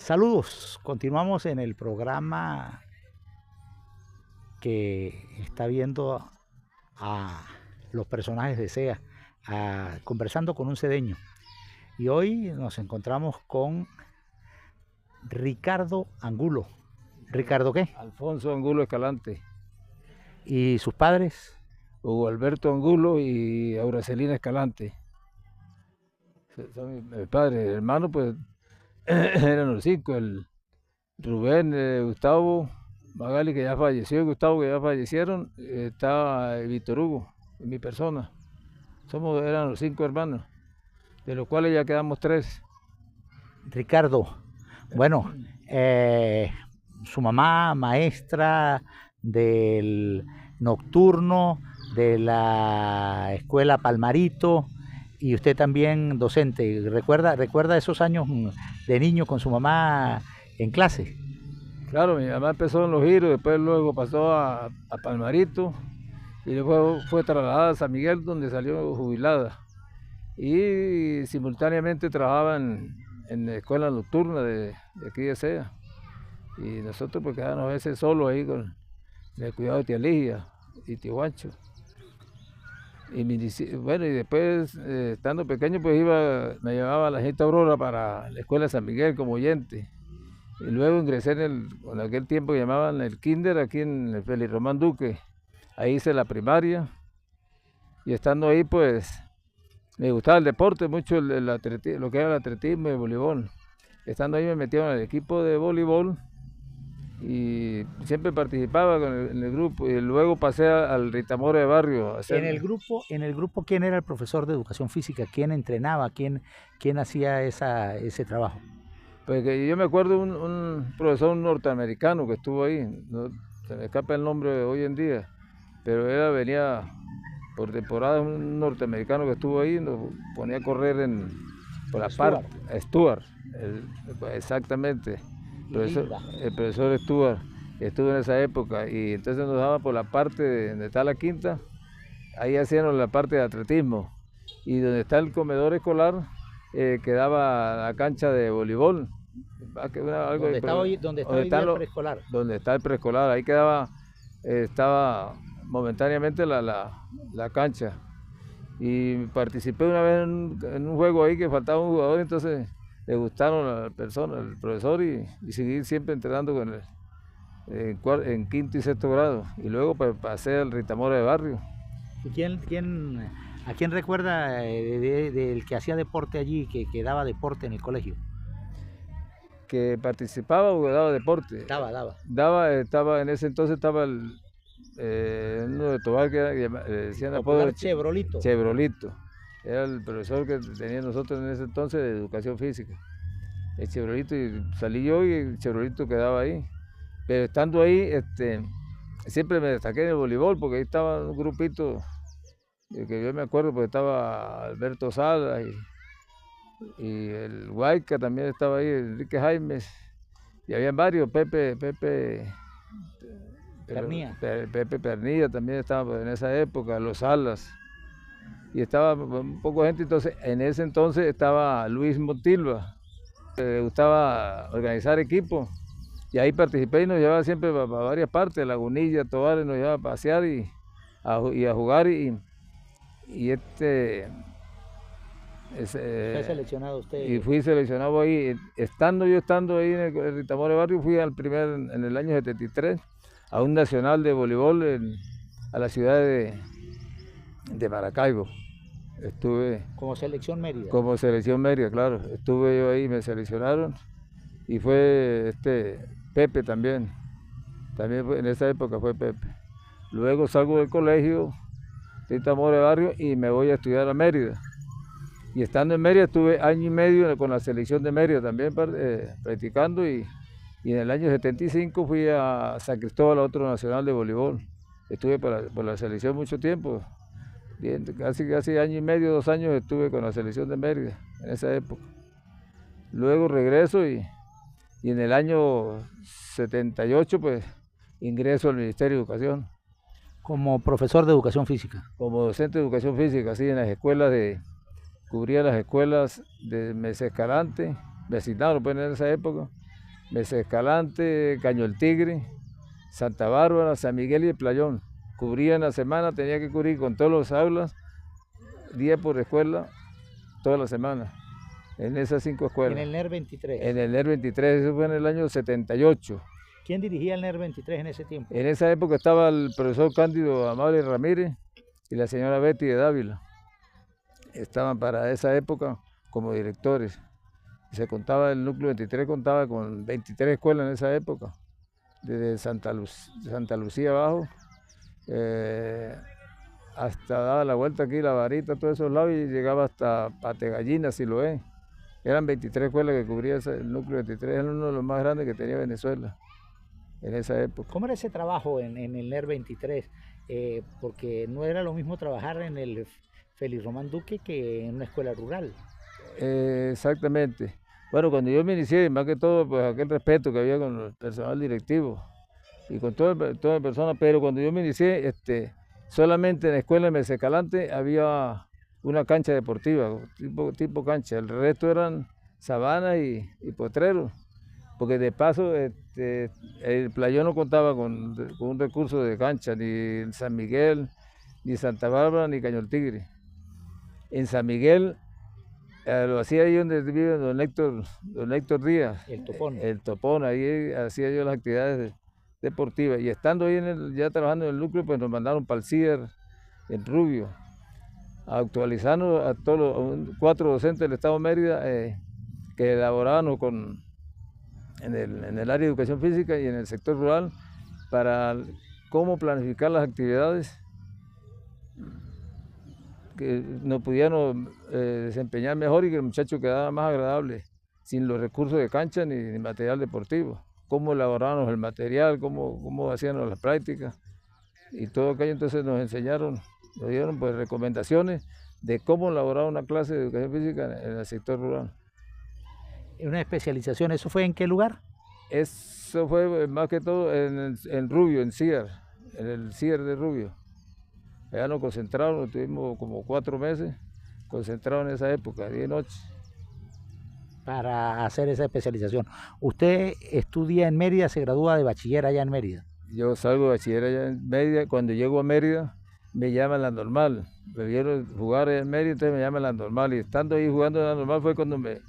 Saludos, continuamos en el programa que está viendo a los personajes de SEA, conversando con un cedeño. Y hoy nos encontramos con Ricardo Angulo. ¿Ricardo qué? Alfonso Angulo Escalante. ¿Y sus padres? Hugo Alberto Angulo y Auracelina Escalante. Son mis padres. Hermanos, pues, eran los 5, el Rubén, Gustavo, Magali, que ya falleció, y Gustavo, que ya fallecieron, estaba Víctor Hugo, y mi persona. Eran los 5 hermanos, de los cuales ya quedamos 3. Ricardo, bueno, su mamá, maestra del nocturno de la escuela Palmarito, y usted también docente. ¿Recuerda esos años de niño con su mamá en clase? Claro, mi mamá empezó en Los Giros, después luego pasó a Palmarito, y luego fue trasladada a San Miguel, donde salió jubilada. Y simultáneamente trabajaba en la escuela nocturna de aquí de SEA. Y nosotros pues quedábamos a veces solos ahí con el cuidado de tía Ligia y tío Juancho. Y bueno, y después, estando pequeño, pues me llevaba a la gente Aurora para la escuela de San Miguel como oyente. Y luego ingresé en aquel tiempo que llamaban el kinder, aquí en el Félix Román Duque. Ahí hice la primaria. Y estando ahí, pues, me gustaba el deporte, mucho lo que era el atletismo y el voleibol. Estando ahí me metieron en el equipo de voleibol y siempre participaba en el grupo, y luego pasé al Ritamoro de Barrio. En el grupo, ¿quién era el profesor de educación física? ¿Quién entrenaba? ¿Quién hacía ese trabajo? Pues que yo me acuerdo un profesor norteamericano que estuvo ahí, no, se me escapa el nombre hoy en día, pero venía por temporada, un norteamericano que estuvo ahí, nos ponía a correr por la parte, Stuart, exactamente. El profesor Stuart estuvo en esa época, y entonces nos daba por la parte donde está la quinta, ahí hacían la parte de atletismo, y donde está el comedor escolar quedaba la cancha de voleibol. ¿Dónde está el preescolar? Donde está el preescolar, ahí estaba momentáneamente la cancha. Y participé una vez en un juego ahí que faltaba un jugador, entonces le gustaron a la persona, al profesor, y seguí siempre entrenando con en quinto y sexto grado. Y luego pues, pasé al Ritamoro de Barrio. ¿Y a quién recuerda del que hacía deporte allí, que daba deporte en el colegio? ¿Que participaba o daba deporte? Estaba en ese entonces, estaba uno de Tobar que decían apodo Chevrolito. Chevrolito. Era el profesor que tenía nosotros en ese entonces de educación física. El Chevrolito, y salí yo y el Chevrolito quedaba ahí. Pero estando ahí, siempre me destaqué en el voleibol, porque ahí estaba un grupito que yo me acuerdo, porque estaba Alberto Salas y el Huayca también estaba ahí, Enrique Jaimes, y habían varios, Pepe Pernilla también estaba en esa época, Los Salas, y estaba un poco de gente. Entonces, en ese entonces estaba Luis Montilva, le gustaba organizar equipos, y ahí participé y nos llevaba siempre para varias partes, Lagunilla, Tobares, nos llevaba a pasear y a jugar, ¿Fue seleccionado usted? Y fui seleccionado ahí, estando ahí en el Ritamoro de Barrio, fui en el año 73, a un nacional de voleibol a la ciudad de Maracaibo. Estuve... ¿Como selección Mérida? Como selección Mérida, claro. Estuve yo ahí, me seleccionaron, y fue Pepe también. En esa época fue Pepe. Luego salgo del colegio, Ritamoro de Barrio, y me voy a estudiar a Mérida. Y estando en Mérida estuve año y medio con la selección de Mérida también practicando, y en el año 75 fui a San Cristóbal, a otro nacional de voleibol. Estuve por la selección mucho tiempo, casi año y medio, 2 años estuve con la selección de Mérida en esa época. Luego regreso y en el año 78 pues ingreso al Ministerio de Educación. Como profesor de educación física. Como docente de educación física, sí, en las escuelas cubría las escuelas de Mesa Escalante, vecindario pues en esa época, Mesa Escalante, Caño el Tigre, Santa Bárbara, San Miguel y el Playón. Cubría en la semana, tenía que cubrir con todos los aulas, día por escuela, toda la semana, en esas 5 escuelas. En el NER 23. En el NER 23, eso fue en el año 78. ¿Quién dirigía el NER 23 en ese tiempo? En esa época estaba el profesor Cándido Amable Ramírez y la señora Betty de Dávila. Estaban para esa época como directores. Se contaba, el núcleo 23 contaba con 23 escuelas en esa época, desde Santa Lucía abajo, hasta daba la vuelta aquí, La Varita, todos esos lados, y llegaba hasta Pategallina, Siloé. Eran 23 escuelas que cubría el núcleo 23, era uno de los más grandes que tenía Venezuela en esa época. ¿Cómo era ese trabajo en el NER 23? Porque no era lo mismo trabajar en el Félix Román Duque que en una escuela rural. Exactamente. Bueno, cuando yo me inicié, más que todo, pues aquel respeto que había con el personal directivo y con toda persona, pero cuando yo me inicié, solamente en la escuela de Mesa Escalante había una cancha deportiva, tipo cancha, el resto eran sabanas y potreros, porque de paso el Playón no contaba con un recurso de cancha, ni San Miguel, ni Santa Bárbara, ni Caño el Tigre. En San Miguel lo hacía ahí donde vive don Héctor Díaz. El Topón. El Topón, ahí hacía yo las actividades deportivas. Y estando ahí ya trabajando en el núcleo, pues nos mandaron para el CIER en Rubio, a actualizarnos a todos los 4 docentes del Estado de Mérida que elaborábamos en el área de educación física y en el sector rural para cómo planificar las actividades que nos pudiéramos desempeñar mejor y que el muchacho quedara más agradable, sin los recursos de cancha ni material deportivo. Cómo elaborábamos el material, cómo hacíamos las prácticas y todo aquello. Entonces nos enseñaron, nos dieron pues recomendaciones de cómo elaborar una clase de educación física en el sector rural. Una especialización, ¿eso fue en qué lugar? Eso fue más que todo en Rubio, en CIER, en el CIER de Rubio. Allá nos concentraron, tuvimos como 4 meses concentrados en esa época, día y noche. Para hacer esa especialización. ¿Usted estudia en Mérida, se gradúa de bachiller allá en Mérida? Yo salgo de bachiller allá en Mérida, cuando llego a Mérida me llaman la normal. Me vieron jugar allá en Mérida, entonces me llaman la normal. Y estando ahí jugando en la normal fue cuando me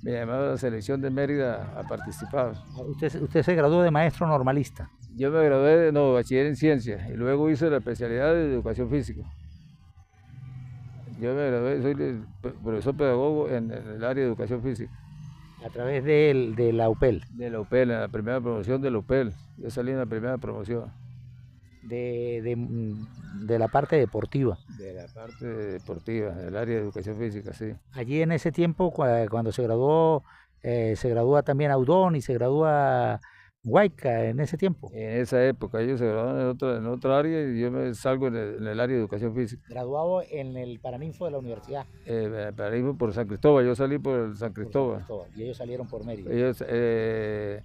llamaron a la selección de Mérida a participar. ¿Usted se graduó de maestro normalista? Yo me gradué de bachiller en ciencias y luego hice la especialidad de educación física. Yo me gradué, soy profesor pedagogo en el área de educación física. A través de la UPEL. De la UPEL, en la primera promoción de la UPEL. Yo salí en la primera promoción. De la parte deportiva. De la parte deportiva, del área de educación física, sí. Allí en ese tiempo, cuando se graduó, se gradúa también Audón y se gradúa Huayca en ese tiempo. En esa época ellos se graduaron en otra área y yo me salgo en el área de educación física. Graduado en el Paraninfo de la universidad. Paraninfo por San Cristóbal, yo salí por el San Cristóbal. Y ellos salieron por Mérida. Ellos, el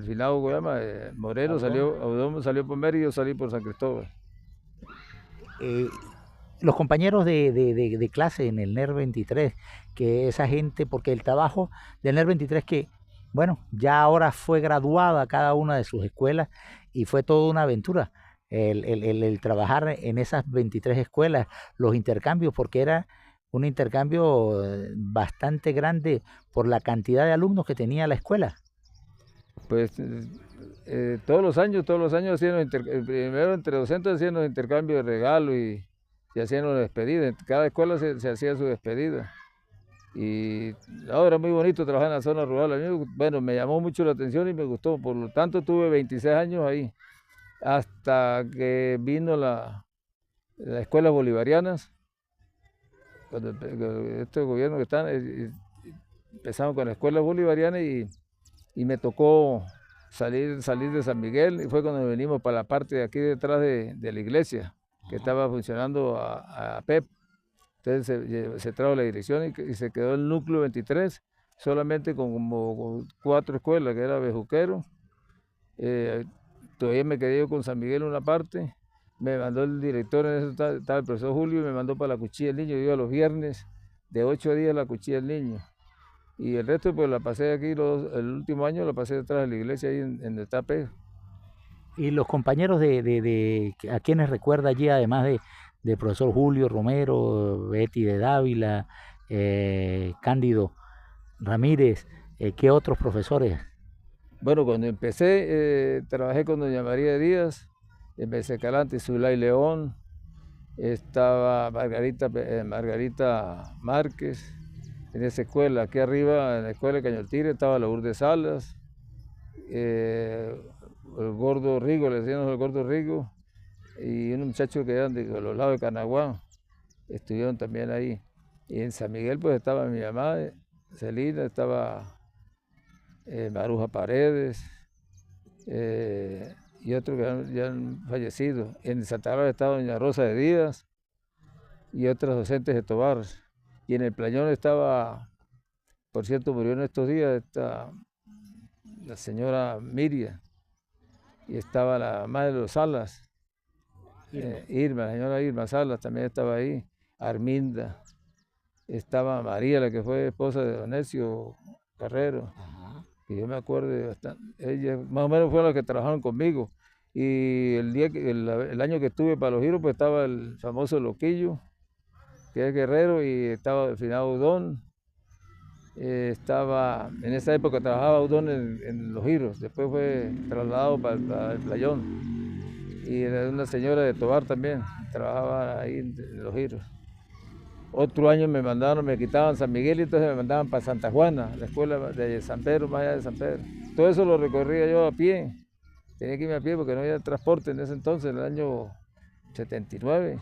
finado Goyama, Moreno Audón salió por Mérida y yo salí por San Cristóbal. Los compañeros de clase en el NER 23, que esa gente, porque el trabajo del NER 23 que, bueno, ya ahora fue graduada cada una de sus escuelas y fue toda una aventura el trabajar en esas 23 escuelas, los intercambios, porque era un intercambio bastante grande por la cantidad de alumnos que tenía la escuela. Pues todos los años hacían primero entre docentes hacían los intercambios de regalos y hacían las despedidas. Cada escuela se hacía su despedida. Y era muy bonito trabajar en la zona rural. A mí, bueno, me llamó mucho la atención y me gustó. Por lo tanto, tuve 26 años ahí, hasta que vino las escuelas bolivarianas. Cuando este gobierno que están, empezamos con las escuelas bolivarianas y me tocó salir de San Miguel y fue cuando venimos para la parte de aquí detrás de la iglesia, que estaba funcionando a PEP. Entonces se trajo la dirección y se quedó el núcleo 23, solamente con como 4 escuelas, que era Bejuquero. Todavía me quedé yo con San Miguel en una parte, me mandó el director, en eso estaba el profesor Julio, y me mandó para la Cuchilla del Niño. Yo iba los viernes de 8 a 10 a la Cuchilla del Niño. Y el resto pues la pasé aquí, el último año la pasé detrás de la iglesia ahí en el Tape. Y los compañeros a quienes recuerda allí, además de profesor Julio Romero, Betty de Dávila, Cándido Ramírez, ¿qué otros profesores? Bueno, cuando empecé, trabajé con doña María Díaz, empecé Calante, Zulay León, estaba Margarita Márquez, en esa escuela, aquí arriba, en la escuela de Cañotire, estaba Lourdes Salas, el Gordo Rigo, le decíamos el Gordo Rigo, y unos muchachos que eran de los lados de Canaguá, estuvieron también ahí. Y en San Miguel pues estaba mi mamá, Celina, estaba Maruja Paredes, y otros que ya han fallecido. En Santa Bárbara estaba doña Rosa de Díaz y otras docentes de Tobar. Y en el Plañón estaba, por cierto, murió en estos días la señora Miriam, y estaba la madre de los Salas, Irma, la señora Irma Salas también estaba ahí, Arminda, estaba María, la que fue esposa de Donecio Carrero, que yo me acuerdo bastante. Ellas más o menos fueron las que trabajaron conmigo. Y el año que estuve para los giros, pues estaba el famoso Loquillo, que es guerrero, y estaba el finado Udón. En esa época trabajaba Udón en los giros, después fue trasladado para el Playón. Y era una señora de Tobar también, trabajaba ahí en los giros. Otro año me quitaban San Miguel y entonces me mandaban para Santa Juana, la escuela de San Pedro, más allá de San Pedro. Todo eso lo recorría yo a pie, tenía que irme a pie porque no había transporte en ese entonces, en el año 79,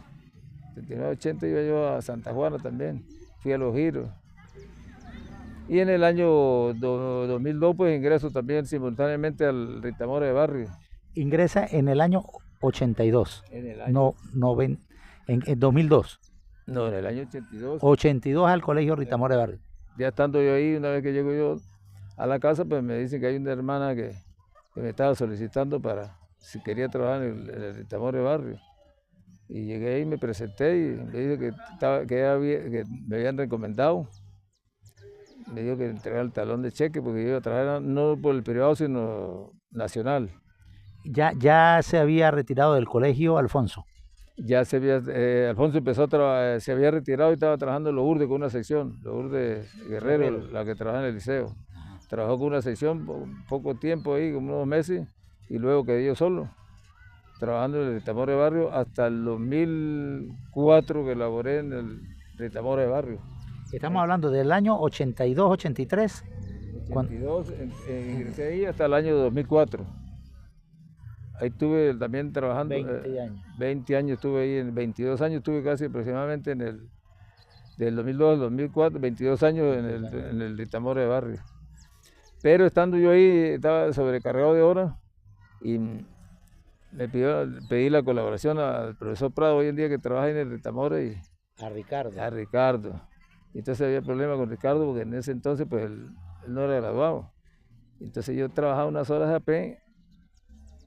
80 iba yo a Santa Juana también, fui a los giros. Y en el año 2002 pues ingreso también simultáneamente al Ritamora de Barrio. Ingresa en el año 82, en el año... en 2002. No, en el año 82. 82 al Colegio Ritamora de Barrio. Ya estando yo ahí, una vez que llego yo a la casa, pues me dicen que hay una hermana que me estaba solicitando para si quería trabajar en el Ritamora de Barrio. Y llegué ahí, me presenté y me dijo que me habían recomendado. Me dijo que entregara el talón de cheque porque yo iba a trabajar no por el privado, sino nacional. Ya se había retirado del colegio Alfonso. Ya Alfonso se había retirado y estaba trabajando en Lourdes con una sección, Lourdes Guerrero, la que trabaja en el liceo. Trabajó con una sección poco tiempo ahí, como unos meses, y luego quedé yo solo, trabajando en el Ritamora de Barrio hasta el 2004 que laboré en el Ritamora de Barrio. Estamos hablando del año 82, 83. 82, ingresé ahí hasta el año 2004. Ahí estuve también trabajando. 20 años. 20 años estuve ahí, 22 años estuve casi aproximadamente del 2002 al 2004, 22 años en el Ritamora de Barrio. Pero estando yo ahí, estaba sobrecargado de horas y pedí la colaboración al profesor Prado, hoy en día que trabaja en el Ritamora, a Ricardo. A Ricardo. Y entonces había problema con Ricardo porque en ese entonces pues él no era graduado. Entonces yo trabajaba unas horas a P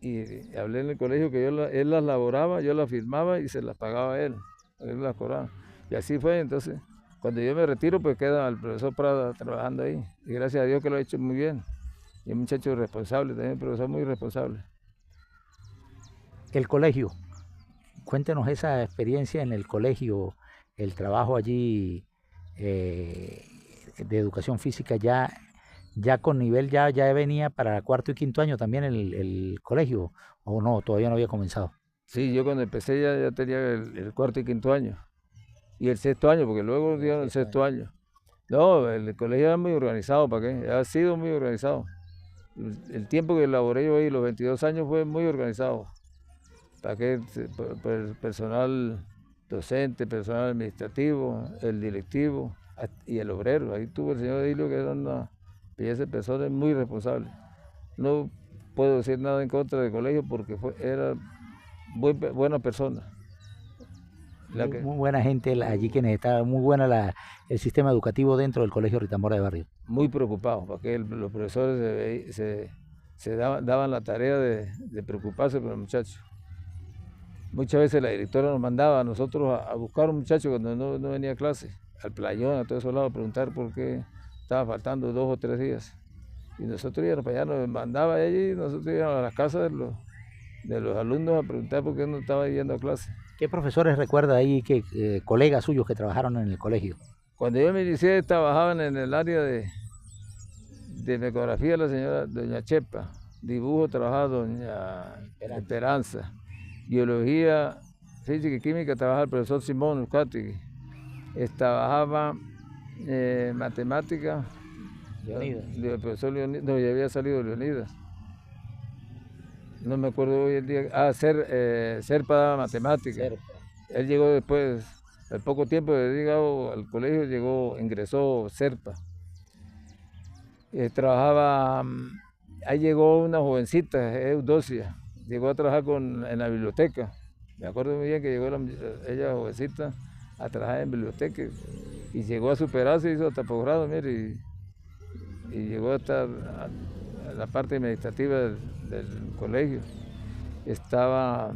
y hablé en el colegio que él las laboraba, yo las firmaba y se las pagaba a él las cobraba. Y así fue. Entonces cuando yo me retiro pues queda el profesor Prada trabajando ahí, y gracias a Dios que lo ha hecho muy bien, y es un muchacho responsable, también un profesor muy responsable. El colegio, cuéntenos esa experiencia en el colegio, el trabajo allí de educación física, ya con nivel, ya venía para cuarto y quinto año también el colegio, o no, todavía no había comenzado. Sí, yo cuando empecé ya tenía el cuarto y quinto año, y el sexto año, porque luego dieron el sexto año. No, el colegio era muy organizado, ¿para qué? Ha sido muy organizado. El tiempo que laboré yo ahí, los 22 años, fue muy organizado. ¿Para qué? El personal docente, personal administrativo, el directivo y el obrero. Ahí tuvo el señor Edilio, que era una belleza de personas muy responsable. No puedo decir nada en contra del colegio porque era buena persona. Muy buena gente allí quienes estaban, muy buena el sistema educativo dentro del Colegio Ritamora de Barrio. Muy preocupado, porque los profesores daban la tarea de preocuparse por los muchachos. Muchas veces la directora nos mandaba a nosotros a buscar a un muchacho cuando no venía a clase, al Playón, a todos esos lados, a preguntar por qué estaba faltando 2 o 3 días. Y nosotros íbamos para allá, nos mandaba allí, y nosotros íbamos a las casas de los alumnos a preguntar por qué no estaba yendo a clase. ¿Qué profesores recuerda ahí, colegas suyos que trabajaron en el colegio? Cuando yo me inicié, trabajaban en el área de mecografía la señora doña Chepa, dibujo trabajaba doña Esperanza, biología, física y química trabajaba el profesor Simón Uzcategui, trabajaba matemática, Leonidas. El profesor Leonidas, no, ya había salido Leonidas. No me acuerdo hoy el día. Serpa daba matemática. Serpa. Él llegó después, al poco tiempo de haber llegado al colegio, ingresó Serpa. Trabajaba, ahí llegó una jovencita, Eudocia, llegó a trabajar en la biblioteca. Me acuerdo muy bien que llegó ella jovencita a trabajar en biblioteca y llegó a superarse, hizo hasta posgrado, mire, y llegó hasta a la parte administrativa del colegio. Estaba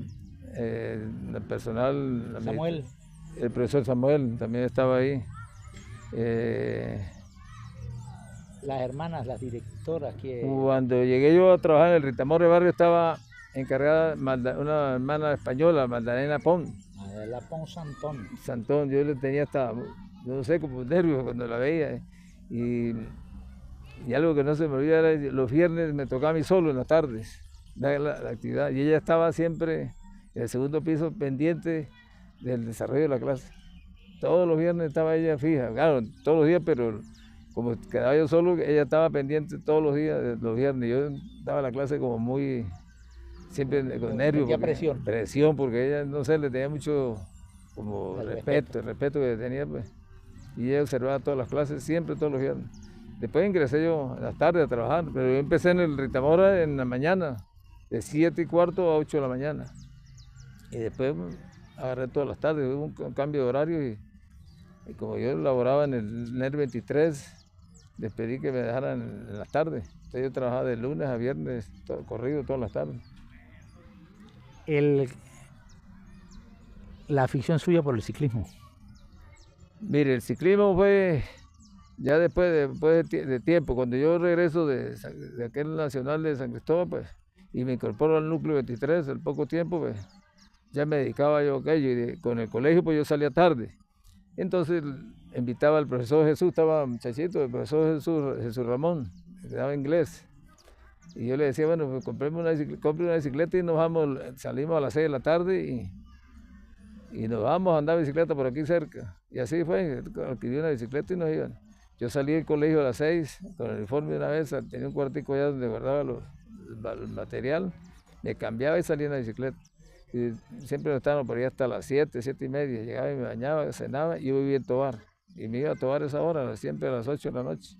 el personal, Samuel. El profesor Samuel también estaba ahí. Las hermanas, las directoras que... Cuando llegué yo a trabajar en el Ritamorre Barrio estaba encargada una hermana española, Magdalena Pon. La Pon Santón. Santón, yo le tenía hasta, no sé, como nervios cuando la veía. Y algo que no se me olvida era los viernes me tocaba a mí solo en las tardes, dar la actividad. Y ella estaba siempre en el segundo piso pendiente del desarrollo de la clase. Todos los viernes estaba ella fija, claro, todos los días, pero como quedaba yo solo, ella estaba pendiente todos los días, los viernes. Yo daba la clase como muy, siempre con nervios. Presión. Presión, porque ella, no sé, le tenía mucho como el respeto que tenía, pues. Y ella observaba todas las clases, siempre, todos los viernes. Después ingresé yo en las tardes a trabajar, pero yo empecé en el Ritamora en la mañana, de 7:15 a 8 de la mañana. Y después agarré todas las tardes, hubo un cambio de horario y como yo laboraba en el NER 23, les pedí que me dejaran en las tardes. Entonces yo trabajaba de lunes a viernes, corrido todas las tardes. La afición suya por el ciclismo. Mire, el ciclismo fue ya después de tiempo, cuando yo regreso de aquel nacional de San Cristóbal, pues, y me incorporo al núcleo 23, al poco tiempo, pues, ya me dedicaba yo a aquello, y con el colegio pues yo salía tarde. Entonces invitaba al profesor Jesús, estaba muchachito, el profesor Jesús Ramón, que daba inglés. Y yo le decía, bueno, pues compre una bicicleta y nos vamos, salimos a las 6 de la tarde y nos vamos a andar bicicleta por aquí cerca. Y así fue, adquirí una bicicleta y nos iban. Yo salí del colegio a las 6, con el uniforme de una vez, tenía un cuartico allá donde guardaba el material, me cambiaba y salía en la bicicleta. Y siempre nos estábamos por ahí hasta las 7, 7:30, llegaba y me bañaba, cenaba y yo vivía en Tovar. Y me iba a Tovar a esa hora, siempre a las 8 de la noche.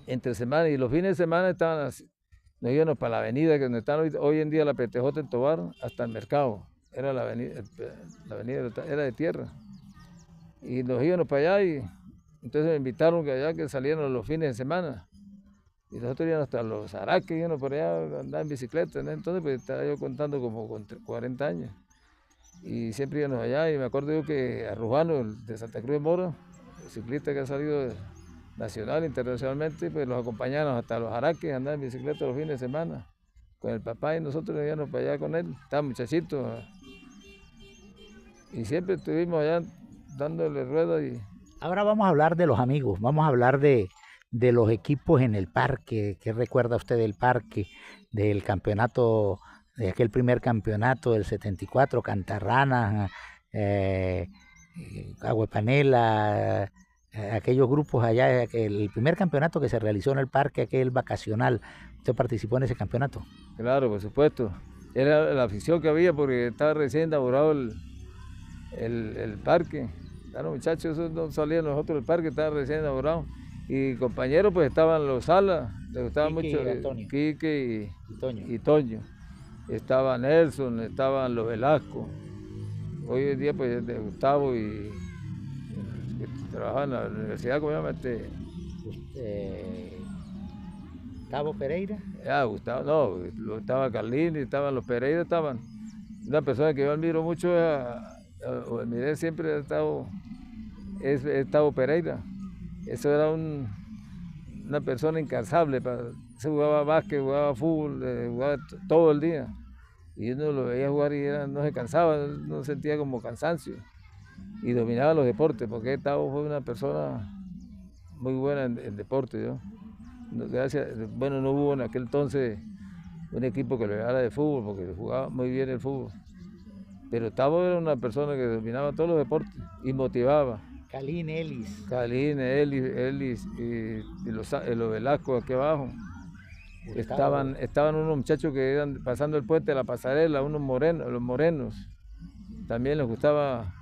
Entre semana y los fines de semana nos íbamos para la avenida, que donde están hoy en día la PTJ en Tovar, hasta el mercado. Era la avenida era de tierra. Y nos íbamos para allá y entonces me invitaron que salieran los fines de semana. Y nosotros íbamos hasta los Araques, íbamos por allá a andar en bicicleta, ¿no? Entonces pues estaba yo contando como con 40 años. Y siempre íbamos allá y me acuerdo yo que a Rujano, de Santa Cruz de Mora, el ciclista que ha salido nacional, internacionalmente, pues los acompañaron hasta los Araques a andar en bicicleta los fines de semana. Con el papá y nosotros íbamos para allá con él, estaba muchachito. Y siempre estuvimos allá dándole ruedas. Ahora vamos a hablar de los amigos, vamos a hablar de los equipos en el parque. ¿Qué recuerda usted del parque, del campeonato, de aquel primer campeonato del 74, Cantarranas, Agüepanela, aquellos grupos allá, el primer campeonato que se realizó en el parque, aquel vacacional? ¿Usted participó en ese campeonato? Claro, por supuesto. Era la afición que había porque estaba recién inaugurado el parque. Claro, muchachos, eso no salían nosotros del parque, estaba recién inaugurado. Y compañeros, pues estaban los Salas, les gustaba mucho Quique y Toño. Estaba Nelson, estaban los Velasco. Hoy en día, pues, de Gustavo y que trabajaba en la universidad, ¿cómo se llama? Gustavo Pereira. Gustavo, no, estaba Carlini, estaban los Pereira, estaban. Una persona que yo admiro mucho, o admiré siempre, es Gustavo Pereira. Eso era una persona incansable. Se jugaba básquet, jugaba fútbol, jugaba todo el día. Y uno lo veía jugar y no se cansaba, no sentía como cansancio. Y dominaba los deportes, porque Tavo fue una persona muy buena en deporte. ¿Yo? Gracias, bueno, no hubo en aquel entonces un equipo que lo llevara de fútbol, porque jugaba muy bien el fútbol. Pero Tavo era una persona que dominaba todos los deportes y motivaba. Calín, Ellis y los Velasco aquí abajo. Estaban unos muchachos que iban pasando el puente de la pasarela, unos morenos, los morenos. También les gustaba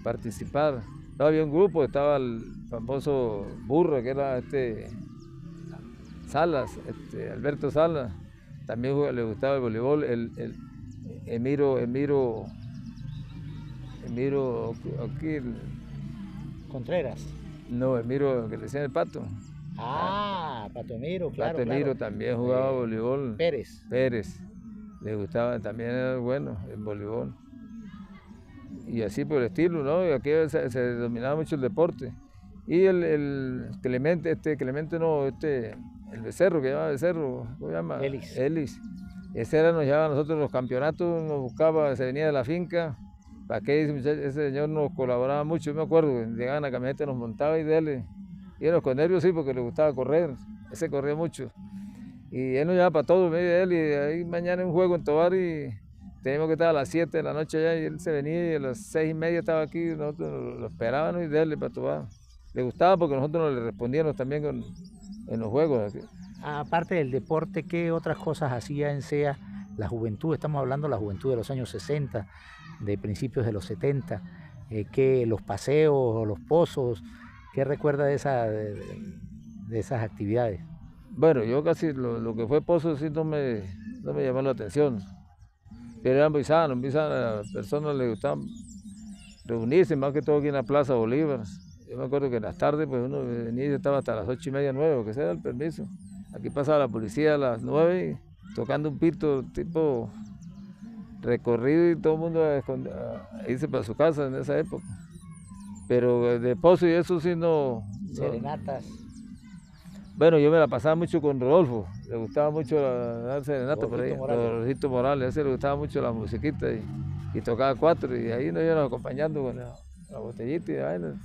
participar. No, había un grupo, estaba el famoso Burro, que era Salas, Alberto Salas. También le gustaba el voleibol, el Emiro, aquí, Contreras. no, Emiro, que le decían el Pato. Pato Emiro, claro. Pato Emiro también jugaba voleibol. Pérez, le gustaba, también era bueno el voleibol. Y así por el estilo, ¿no? Y aquí se dominaba mucho el deporte. Y el Clemente, el Becerro, que llama Becerro, ¿cómo se llama? Ellis. Ese nos llevaba a nosotros los campeonatos, nos buscaba, se venía de la finca. ¿Para qué? Ese señor nos colaboraba mucho, yo me acuerdo, llegaban a la camioneta, nos montaba y dele. Y éramos con nervios, sí, porque le gustaba correr, ese corría mucho. Y él nos llevaba para todo, medio de él, y ahí mañana un juego en Tovar y teníamos que estar a las 7 de la noche allá, y él se venía y a las 6:30 estaba aquí, y nosotros lo esperábamos y dele para Tovar. Le gustaba porque nosotros le respondíamos también en los juegos. Aparte del deporte, ¿qué otras cosas hacía en SEA la juventud? Estamos hablando de la juventud de los años 60, de principios de los 70, que los paseos, los pozos, ¿qué recuerda de esas actividades? Bueno, yo casi lo que fue pozo sí no me llamó la atención, pero eran muy sanos, a las personas les gustaba reunirse, más que todo aquí en la Plaza Bolívar. Yo me acuerdo que en las tardes pues uno venía y estaba hasta las 8:30, 9, que sea el permiso. Aquí pasaba la policía a las 9 tocando un pito tipo recorrido y todo el mundo a irse para su casa en esa época. Pero de pozo y eso sí no... Serenatas. Bueno, yo me la pasaba mucho con Rodolfo, le gustaba mucho dar serenata por ahí, Rodolfito Morales, a ese le gustaba mucho la musiquita y tocaba 4 y ahí nos iban acompañando con la botellita y ahí nos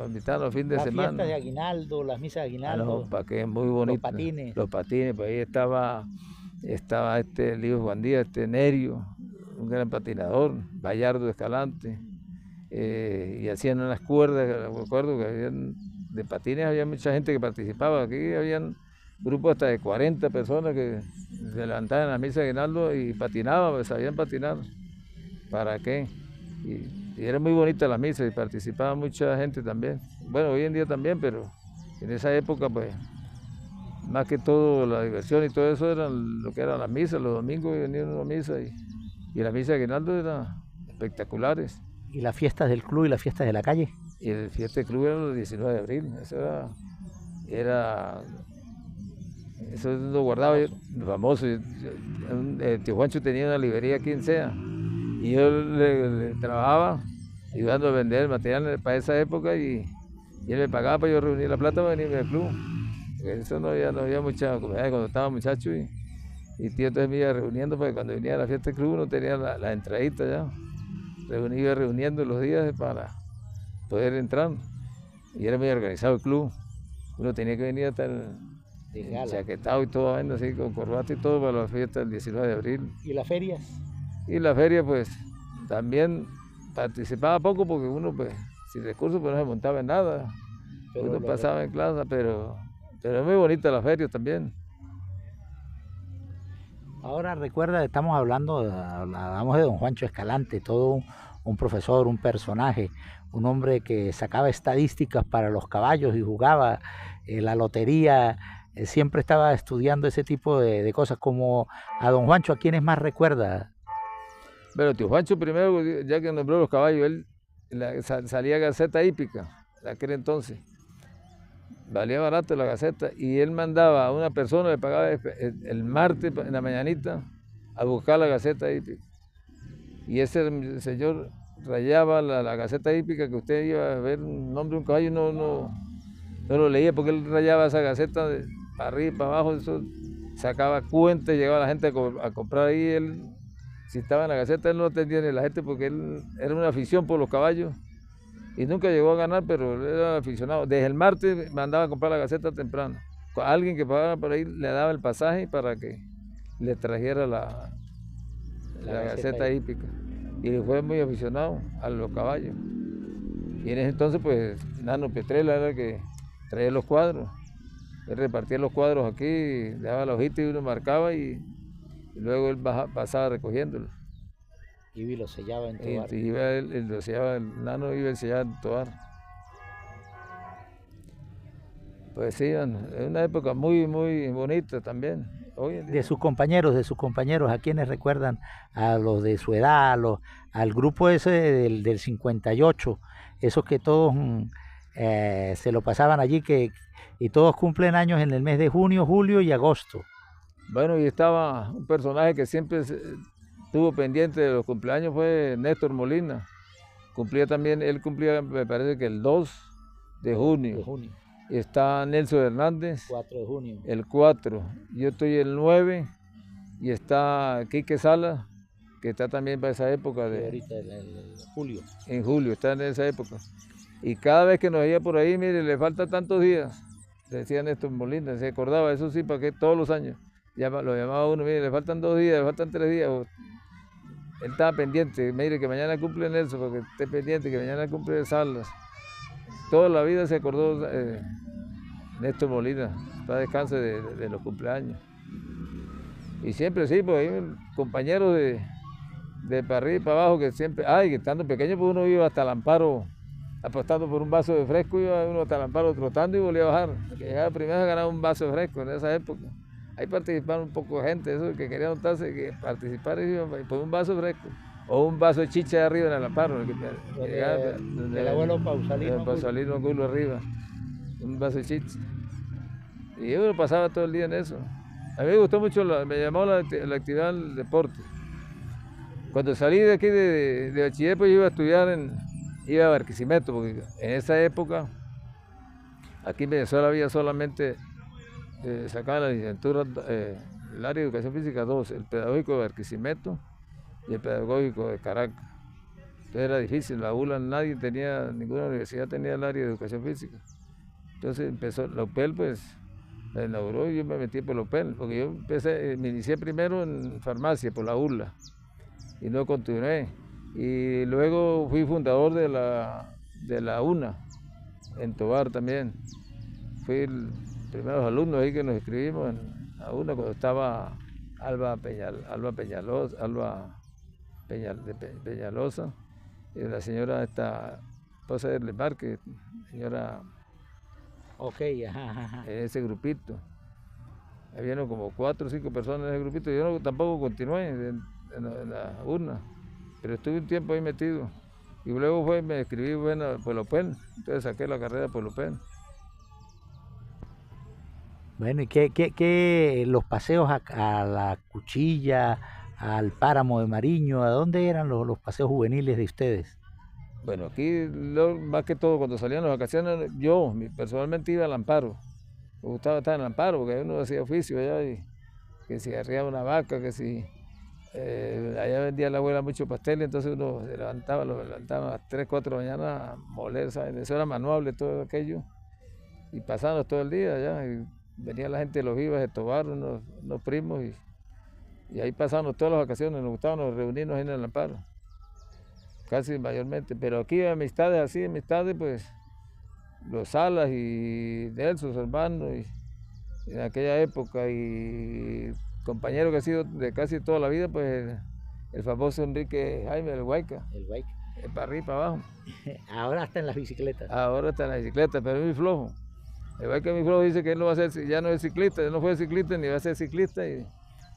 invitaban los fines de semana. Las fiestas de Aguinaldo, las misas de Aguinaldo. Para que es muy bonito. Los patines, pues ahí estaba Lío Juan Díaz, Nerio, un gran patinador, Bayardo Escalante, y hacían unas cuerdas, me acuerdo que habían de patines, había mucha gente que participaba, aquí habían grupos hasta de 40 personas que se levantaban en la misa de Aguinaldo y patinaban, pues sabían patinar. ¿Para qué? Y era muy bonita la misa y participaba mucha gente también. Bueno, hoy en día también, pero en esa época, pues, más que todo la diversión y todo eso eran lo que eran las misas, los domingos venían a una misa y la misa de Aguinaldo eran espectaculares. ¿Y las fiestas del club y las fiestas de la calle? Y el fiesta del club era el 19 de abril, eso lo guardaba yo, famoso. Tío Juancho tenía una librería aquí en SEA y yo le trabajaba ayudando a vender material para esa época y él me pagaba para yo reunir la plata para venirme al club. Eso no había mucha comida cuando estaba muchacho y tío entonces me iba reuniendo porque cuando venía a la fiesta del club no tenía la entradita ya. Iba reuniendo los días para poder entrar y era muy organizado el club. Uno tenía que venir hasta el chaquetado y todo, así con corbata y todo para la fiesta del 19 de abril. ¿Y las ferias? Y la feria pues también participaba poco porque uno pues sin recursos pues no se montaba en nada. Pero uno pasaba en clase, pero es muy bonita la feria también. Ahora recuerda, hablamos de don Juancho Escalante, todo un profesor, un personaje, un hombre que sacaba estadísticas para los caballos y jugaba la lotería, siempre estaba estudiando ese tipo de cosas. Como a don Juancho, ¿a quiénes más recuerda? Bueno, tío Juancho primero, ya que nombró los caballos, él salía Gaceta Hípica, de aquel entonces. Valía barato la Gaceta y él mandaba a una persona, le pagaba el martes en la mañanita a buscar la Gaceta Hípica. Y ese señor rayaba la Gaceta Hípica, que usted iba a ver un nombre de un caballo, Yo lo leía porque él rayaba esa gaceta para arriba y para abajo, eso sacaba cuenta y llegaba la gente a comprar ahí. Él, si estaba en la gaceta, él no atendía ni la gente porque él era una afición por los caballos y nunca llegó a ganar, pero él era aficionado. Desde el martes mandaba a comprar la gaceta temprano. Alguien que pagara por ahí le daba el pasaje para que le trajera la gaceta hípica. Y fue muy aficionado a los caballos. Y en ese entonces, pues, Nano Petrella era el que traía los cuadros. Él repartía los cuadros aquí, daba la hojita y uno marcaba y luego él pasaba recogiéndolos. Y lo sellaba en Tovar. El Nano iba a sellar en Tovar. Pues sí, es una época muy, muy bonita también. Hoy en día. De sus compañeros, ¿a quienes recuerdan? A los de su edad, al grupo ese del 58, esos que todos se lo pasaban allí, y todos cumplen años en el mes de junio, julio y agosto. Bueno, y estaba un personaje que siempre estuvo pendiente de los cumpleaños, fue Néstor Molina. Él cumplía, me parece que el 2 de junio. Y está Nelson Hernández, 4 de junio. El 4, yo estoy el 9, y está Quique Sala, que está también para esa época. Ahorita julio. En julio, está en esa época. Y cada vez que nos veía por ahí, mire, le falta tantos días, decía Néstor Molina, se acordaba, eso sí, para que todos los años, lo llamaba uno, mire, le faltan 2 días, le faltan 3 días. Él estaba pendiente, mire, que mañana cumple Nelson, porque esté pendiente, que mañana cumple Salas. Toda la vida se acordó Néstor Molina, para descanso de los cumpleaños. Y siempre sí, pues hay compañeros de para arriba y para abajo que siempre, que estando pequeño, pues uno iba hasta el Amparo, apostando por un vaso de fresco, iba uno hasta el Amparo trotando y volvía a bajar. El que llegaba primero a ganar un vaso de fresco en esa época. Ahí participaron un poco de gente, esos que querían notarse, que participar y por un vaso de fresco. O un vaso de chicha de arriba en el Amparo. El abuelo Pausalino Angulo arriba. Un vaso de chicha. Y yo pasaba todo el día en eso. A mí me gustó mucho, me llamó la actividad del deporte. Cuando salí de aquí de bachiller, pues iba a estudiar iba a Barquisimeto, porque en esa época, aquí en Venezuela había solamente, sacaban la licenciatura, el área de educación física 2, el pedagógico de Barquisimeto y el pedagógico de Caracas. Entonces era difícil, la ULA ninguna universidad tenía el área de educación física. Entonces empezó la UPEL, pues la inauguró y yo me metí por la UPEL, porque yo me inicié primero en farmacia por la ULA y no continué. Y luego fui fundador de la UNA, en Tovar también. Fui el primeros alumnos ahí que nos inscribimos en la UNA cuando estaba Alba Peñalosa, y la señora esposa de Lemar, que señora. Ok, ajá. Ese grupito. Habían como 4 o 5 personas en ese grupito. Yo tampoco continué en la UNA, pero estuve un tiempo ahí metido. Y luego me escribí por la UPEN, entonces saqué la carrera por la UPEN. Bueno, ¿y qué los paseos a la Cuchilla, al Páramo de Mariño, a dónde eran los paseos juveniles de ustedes? Bueno, aquí más que todo cuando salían las vacaciones, yo personalmente iba al Amparo. Me gustaba estar en el Amparo porque uno hacía oficio allá, y que si arriaba una vaca, que si allá vendía la abuela mucho pastel, entonces uno lo levantaba a las 3, 4 de la mañana a moler, ¿sabes? Eso era manual, todo aquello, y pasábamos todo el día allá, y venía la gente de los Vivas de Tovar, unos primos, y ahí pasábamos todas las vacaciones, nos gustaba reunirnos ahí en el Amparo. Casi mayormente, pero aquí amistades, pues los Salas y Nelson, su hermano, y en aquella época, y compañero que ha sido de casi toda la vida, pues el famoso Enrique Jaime, el Huayca. Para arriba y para abajo. Ahora está en las bicicletas. Ahora está en las bicicletas, pero es muy flojo. El Huayca es muy flojo, dice que él no va a ser, ya no es ciclista, él no fue ciclista ni va a ser ciclista, y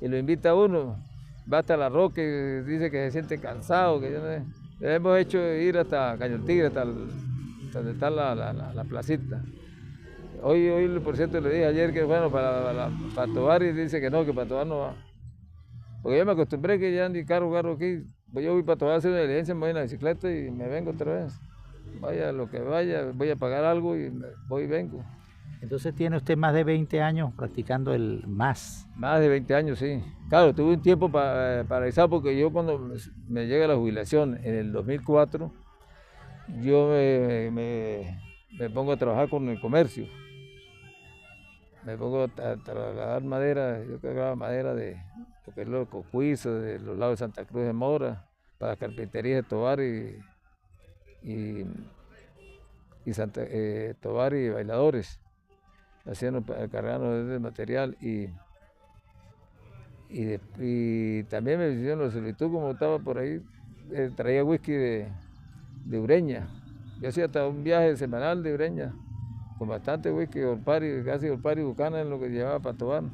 lo invita a uno. Va hasta La Roca y dice que se siente cansado, que yo no sé. Le hemos hecho ir hasta Caño Tigre, hasta donde está la placita. Hoy, por cierto, le dije ayer que bueno, para Tovar, y dice que no, que para Tovar no va. Porque yo me acostumbré que ya ni carro aquí, pues yo voy para Tovar a hacer una diligencia, me voy en la bicicleta y me vengo otra vez. Vaya lo que vaya, voy a pagar algo y voy y vengo. Entonces tiene usted más de 20 años practicando el más. Más de 20 años, sí. Claro, tuve un tiempo paralizado porque yo cuando me llega la jubilación en el 2004, yo me pongo a trabajar con el comercio. Me pongo a trasladar madera, yo cargaba madera de lo que es los Cocuizos, de los lados de Santa Cruz de Mora, para carpintería de Tovar y Tovar y Bailadores. Cargando de material y también me hicieron la solicitud, como estaba por ahí, traía whisky de Ureña. Yo hacía hasta un viaje semanal de Ureña, con bastante whisky, casi Olpari y Bucana en lo que llevaba para Tobar.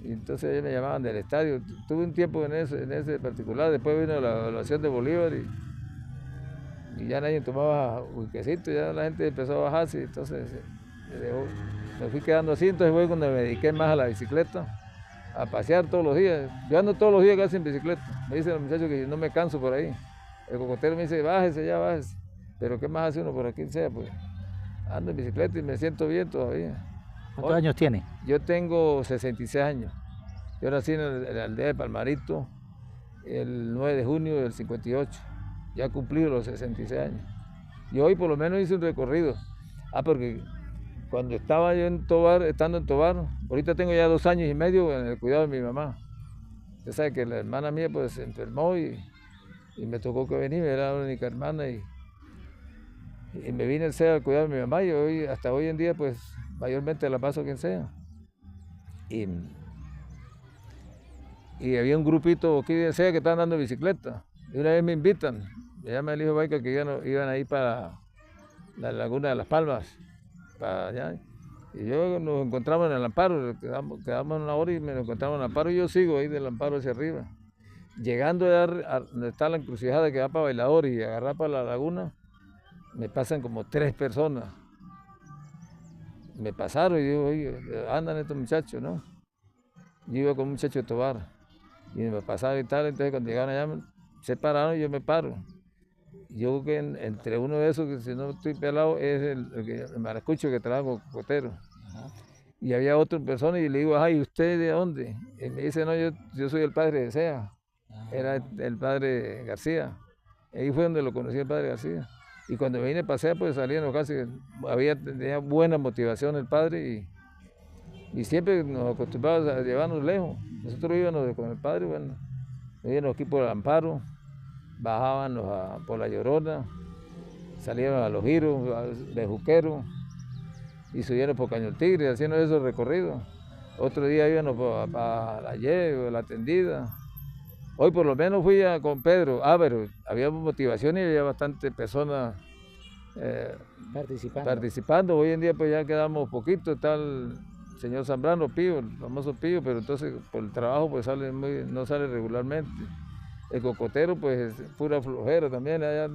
Y entonces ellos me llamaban del estadio. Tuve un tiempo en ese particular, después vino la evaluación de Bolívar y ya nadie tomaba whiskycito, ya la gente empezó a bajarse, entonces me fui quedando así. Entonces fue cuando me dediqué más a la bicicleta, a pasear todos los días. Yo ando todos los días casi en bicicleta. Me dicen los muchachos que no me canso por ahí. El cocotero me dice, bájese ya, bájese. Pero ¿qué más hace uno por aquí sea? Pues ando en bicicleta y me siento bien todavía. ¿Cuántos años tiene? Yo tengo 66 años. Yo nací en la aldea de Palmarito el 9 de junio del 58. Ya cumplí los 66 años. Y hoy por lo menos hice un recorrido. Porque cuando estaba yo estando en Tovar, ahorita tengo ya 2 años y medio en el cuidado de mi mamá. Usted sabe que la hermana mía pues se enfermó y me tocó que venir, era la única hermana y me vine al cuidado de mi mamá y hasta hoy en día pues mayormente la paso quien sea. Y había un grupito aquí de SEA que estaban dando bicicleta. Y una vez me invitan, me llama el hijo Baica que iban a ir para la Laguna de las Palmas, para allá. Y yo nos encontramos en el Amparo, quedamos una hora y me encontramos en el Amparo y yo sigo ahí del Amparo hacia arriba. Llegando a donde está la encrucijada que va para Bailador y agarrar para la laguna, me pasan como 3 personas. Me pasaron y digo, oye, andan estos muchachos, ¿no? Yo iba con un muchacho de Tobar y me pasaron y tal, entonces cuando llegaron allá se pararon y yo me paro. Yo creo que entre uno de esos, que si no estoy pelado, es el maracucho que trabaja con cocotero. Y había otra persona y le digo, ay, ¿usted de dónde? Y me dice, no, yo soy el padre de SEA. Era el padre García. Ahí fue donde lo conocí, el padre García. Y cuando me vine a pasear, pues salíamos casi, tenía buena motivación el padre y siempre nos acostumbraba a llevarnos lejos. Nosotros íbamos con el padre, bueno, íbamos aquí por el Amparo, bajábamos por la Llorona, salíamos a los giros de Juquero y subíamos por Caño Tigre, haciendo esos recorridos. Otro día íbamos para la Ye, la Tendida. Hoy por lo menos fui con Pedro Ávero, había motivación y había bastantes personas participando. Hoy en día pues ya quedamos poquitos, está el señor Zambrano Pío, el famoso Pío, pero entonces por el trabajo pues no sale regularmente. El cocotero pues es pura flojera también, allá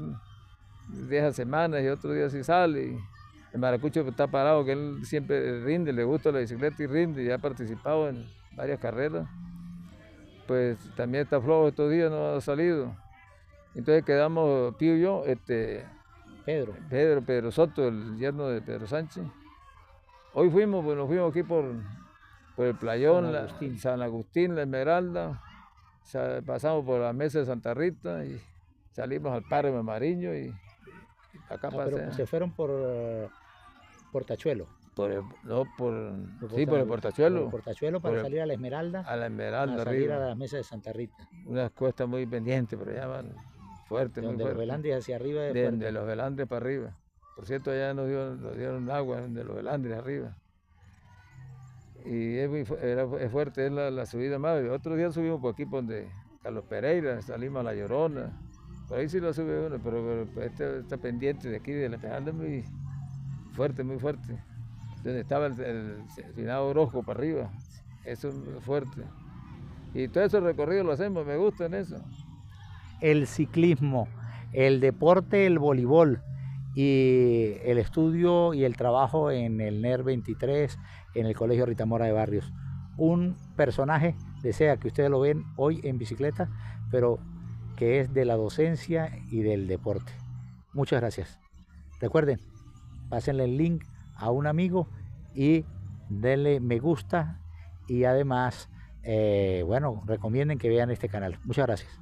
deja semanas y otro día sí sale. El maracucho está parado, que él siempre rinde, le gusta la bicicleta y rinde, y ha participado en varias carreras. Pues también está flojo estos días, no ha salido. Entonces quedamos Pío y yo, Pedro Soto, el yerno de Pedro Sánchez. Hoy nos fuimos aquí por el Playón, San Agustín, la Esmeralda, pasamos por la mesa de Santa Rita y salimos al Parque de Mariño y acá pasé. Pero se fueron por Tachuelo. Por el Portachuelo. Por el Portachuelo para salir a la Esmeralda. A la Esmeralda, para salir a la mesa de Santa Rita. Unas cuestas muy pendientes, pero ya van fuertes, muy fuertes. De los Velandres hacia arriba. De los Velandres para arriba. Por cierto, allá nos dieron agua de los Velandres arriba. Y es fuerte, es la subida más. Otro día subimos por aquí, por donde Carlos Pereira, salimos a La Llorona. Por ahí sí lo sube uno, pero está pendiente de aquí, de la Esmeralda, muy fuerte, muy fuerte. Donde estaba el finado Orozco para arriba, eso es fuerte. Y todos esos recorridos lo hacemos, me gustan eso. El ciclismo, el deporte, el voleibol y el estudio y el trabajo en el NER 23, en el Colegio Rita Mora de Barrios. Un personaje de SEA que ustedes lo ven hoy en bicicleta, pero que es de la docencia y del deporte. Muchas gracias. Recuerden, pásenle el link a un amigo y denle me gusta y además, bueno, recomienden que vean este canal. Muchas gracias.